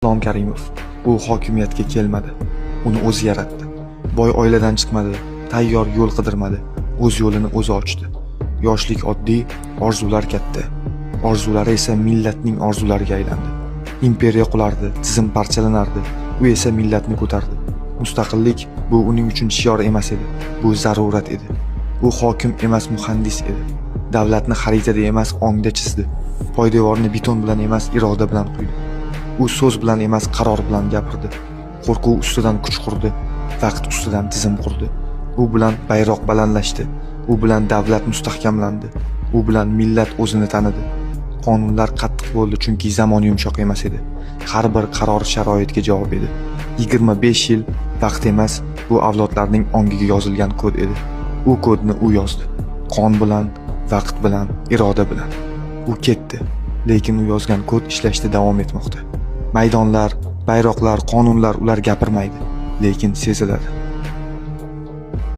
Islom Karimov u hokimiyatga kelmadi, uni o'zi yaratdi. Boy oiladan chiqmadi, tayyor yo'l qidirmadi, o'z yo'lini o'zi ochdi. Yoshlik oddiy, orzular katta. Orzulari esa millatning orzulariga aylandi. Imperiya qulardi, tizim parchalanardi, u esa millatni ko'tardi. Mustaqillik bu uning uchun shior emas edi, bu zarurat edi. U hokim emas, muhandis edi. Davlatni xaritada emas, ongda chizdi. Poydevorni beton bilan emas, iroda bilan quydi. U so'z bilan emas, qaror bilan gapirdi. Qo'rquv ustidan kuch qurdi, vaqt ustidan tizim qurdi. U bilan bayroq balandlashdi, u bilan davlat mustahkamlandi, u bilan millat o'zini tanidi. Qonunlar qattiq bo'ldi chunki zamon yumshoq emas edi. Har bir qaror sharoitga javob edi. 25 yil vaqt emas, bu avlodlarning ongiga yozilgan kod edi. U kodni u yozdi. Qon bilan, vaqt bilan, iroda bilan. U ketdi, lekin u yozgan kod ishlashda davom etmoqda. Maydonlar, bayroqlar, qonunlar ular gapirmaydi, lekin seziladi.